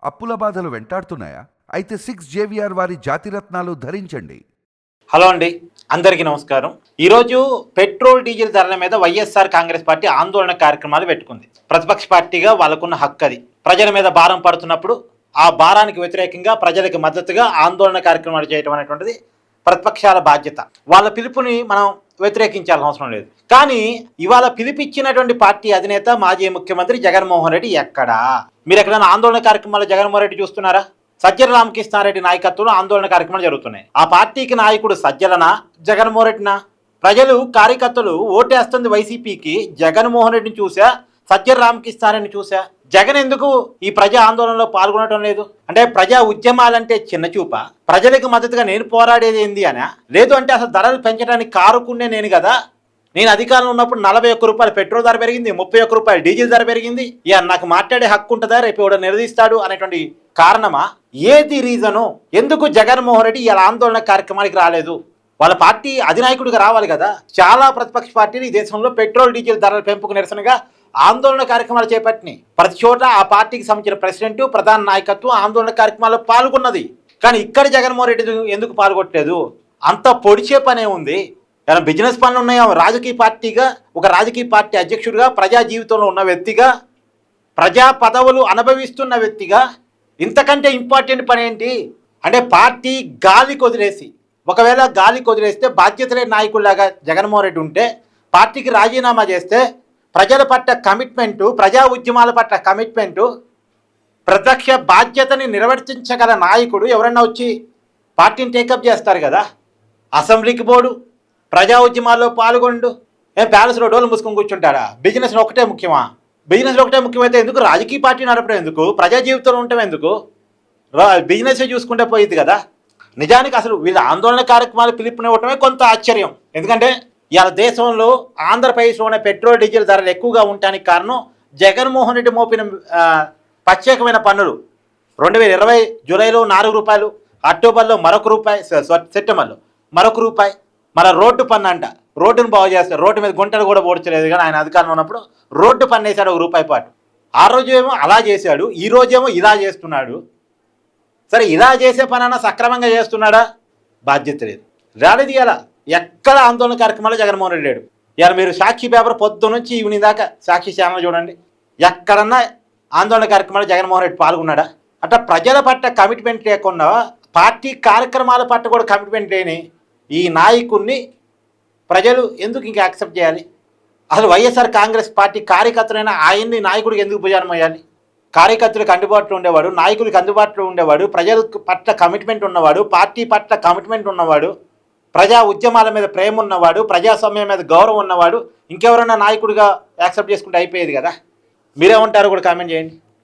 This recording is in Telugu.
అప్పుల బాధలు వెంటాడుతున్నాయా? అయితే 6 JVR వారి జాతిరత్నాలు ధరించండి. హలో అండి, అందరికీ నమస్కారం. ఈరోజు పెట్రోల్ డీజిల్ ధరల మీద వైఎస్ఆర్ కాంగ్రెస్ పార్టీ ఆందోళన కార్యక్రమాలు పెట్టుకుంది. ప్రతిపక్ష పార్టీగా వాళ్ళకున్న హక్కు అది. ప్రజల మీద భారం పడుతున్నప్పుడు ఆ భారానికి వ్యతిరేకంగా ప్రజలకు మద్దతుగా ఆందోళన కార్యక్రమాలు చేయడం అనేటువంటిది ప్రతిపక్షాల బాధ్యత. వాళ్ళ పిలుపుని మనం వ్యతిరేకించాల్సిన అవసరం లేదు. కానీ ఇవాళ పిలిపిచ్చినటువంటి పార్టీ అధినేత మాజీ ముఖ్యమంత్రి జగన్మోహన్ రెడ్డి ఎక్కడా? మీరు ఎక్కడైనా ఆందోళన కార్యక్రమాలు జగన్మోహన్ రెడ్డి చూస్తున్నారా? సజ్జల రామకృష్ణారెడ్డి నాయకత్వంలో ఆందోళన కార్యక్రమాలు జరుగుతున్నాయి. ఆ పార్టీకి నాయకుడు సజ్జలనా, జగన్మోహన్ రెడ్డినా? ప్రజలు కార్యకర్తలు ఓటేస్తుంది వైసీపీకి. జగన్మోహన్ రెడ్డిని చూసా, సజ్జల రామకృష్ణారెడ్డిని చూసా. జగన్ ఎందుకు ఈ ప్రజా ఆందోళనలో పాల్గొనడం లేదు? అంటే ప్రజా ఉద్యమాలంటే చిన్న చూప? ప్రజలకు మద్దతుగా నేను పోరాడేది ఏంది అనా? లేదు అంటే అసలు ధరలు పెంచడానికి కారుకునే నేను కదా. నేను అధికారంలో ఉన్నప్పుడు 41 రూపాయలు పెట్రోల్ ధర పెరిగింది, 31 రూపాయలు డీజిల్ ధర పెరిగింది. ఇక నాకు మాట్లాడే హక్కు ఉంటుందా? రేపు ఎవడో నిలదీస్తాడు అనేటువంటి కారణమా? ఏది రీజను? ఎందుకు జగన్మోహన్ రెడ్డి ఇలా ఆందోళన కార్యక్రమానికి రాలేదు? వాళ్ళ పార్టీ అధినాయకుడిగా రావాలి కదా. చాలా ప్రతిపక్ష పార్టీలు ఈ దేశంలో పెట్రోల్ డీజిల్ ధరల పెంపుకు నిరసనగా ఆందోళన కార్యక్రమాలు చేపట్టినాయి. ప్రతి చోట ఆ పార్టీకి సంబంధించిన ప్రెసిడెంట్, ప్రధాన నాయకత్వం ఆందోళన కార్యక్రమాల్లో పాల్గొన్నది. కానీ ఇక్కడ జగన్మోహన్ రెడ్డి ఎందుకు పాల్గొట్టలేదు? అంత పొడిచే పనే ఉంది. ఏమైనా బిజినెస్ పనులు ఉన్నాయా? రాజకీయ పార్టీగా, ఒక రాజకీయ పార్టీ అధ్యక్షుడిగా, ప్రజా జీవితంలో ఉన్న వ్యక్తిగా, ప్రజా పదవులు అనుభవిస్తున్న వ్యక్తిగా ఇంతకంటే ఇంపార్టెంట్ పని ఏంటి? అంటే పార్టీ గాలికి వదిలేసి, ఒకవేళ గాలికి వదిలేస్తే బాధ్యత లేని నాయకుల్లాగా జగన్మోహన్ రెడ్డి ఉంటే, పార్టీకి రాజీనామా చేస్తే ప్రజల పట్ల కమిట్మెంటు, ప్రజా ఉద్యమాల పట్ల కమిట్మెంటు, ప్రత్యక్ష బాధ్యతని నిర్వర్తించగల నాయకుడు ఎవరన్నా వచ్చి పార్టీని టేకప్ చేస్తారు కదా. అసెంబ్లీకి పోడు, ప్రజా ఉద్యమాల్లో పాల్గొండు, ప్యాలెస్లో డోలు మూసుకొని కూర్చుంటాడా? బిజినెస్లో ఒకటే ముఖ్యమా? బిజినెస్లో ఒకటే ముఖ్యమైతే ఎందుకు రాజకీయ పార్టీ నడపడం? ఎందుకు ప్రజా జీవితంలో ఉండటం? ఎందుకు బిజినెస్ చూసుకుంటే పోయింది కదా. నిజానికి అసలు వీళ్ళ ఆందోళన కార్యక్రమాలు పిలుపునివ్వటమే కొంత ఆశ్చర్యం. ఎందుకంటే ఇవాళ దేశంలో ఆంధ్రప్రదేశ్లోనే పెట్రోల్ డీజిల్ ధరలు ఎక్కువగా ఉండటానికి కారణం జగన్మోహన్ రెడ్డి మోపిన ప్రత్యేకమైన పన్నులు. 2020 జూలైలో 4 రూపాయలు, అక్టోబర్లో మరొక రూపాయి, సెప్టెంబర్లో మరొక రూపాయి. మన రోడ్డు పన్ను అంట, రోడ్డును బాగు చేస్తారు. రోడ్డు మీద గుంటలు కూడా పోడ్చలేదు. కానీ ఆయన అధికారంలో ఉన్నప్పుడు రోడ్డు పన్ను వేశాడు 1 రూపాయి పాటు. ఆ రోజు ఏమో అలా చేశాడు, ఈ రోజేమో ఇలా చేస్తున్నాడు. సరే, ఇలా చేసే పనన్నా సక్రమంగా చేస్తున్నాడా? బాధ్యత లేదు. రాలేదు. ఇలా ఎక్కడ ఆందోళన కార్యక్రమాలు జగన్మోహన్ రెడ్డి లేడు. ఇలా మీరు సాక్షి పేపర్ పొద్దు నుంచి ఈవినింగ్ దాకా సాక్షి ఛానల్ చూడండి, ఎక్కడన్నా ఆందోళన కార్యక్రమాలు జగన్మోహన్ రెడ్డి పాల్గొన్నాడా? అట్లా ప్రజల పట్ల కమిట్మెంట్ లేకుండా, పార్టీ కార్యక్రమాల పట్ల కూడా కమిట్మెంట్ లేని ఈ నాయకుడిని ప్రజలు ఎందుకు ఇంకా యాక్సెప్ట్ చేయాలి? అసలు వైఎస్ఆర్ కాంగ్రెస్ పార్టీ కార్యకర్తలైన ఆయన్ని నాయకుడికి ఎందుకు భుజానం అయ్యాలి? కార్యకర్తలకు అందుబాటులో ఉండేవాడు, నాయకులకు అందుబాటులో ఉండేవాడు, ప్రజల పట్ల కమిట్మెంట్ ఉన్నవాడు, పార్టీ పట్ల కమిట్మెంట్ ఉన్నవాడు, ప్రజా ఉద్యమాల మీద ప్రేమ ఉన్నవాడు, ప్రజాస్వామ్యం మీద గౌరవం ఉన్నవాడు ఇంకెవరన్నా నాయకుడిగా యాక్సెప్ట్ చేసుకుంటే అయిపోయేది కదా. మీరేమంటారో కూడా కామెంట్ చేయండి.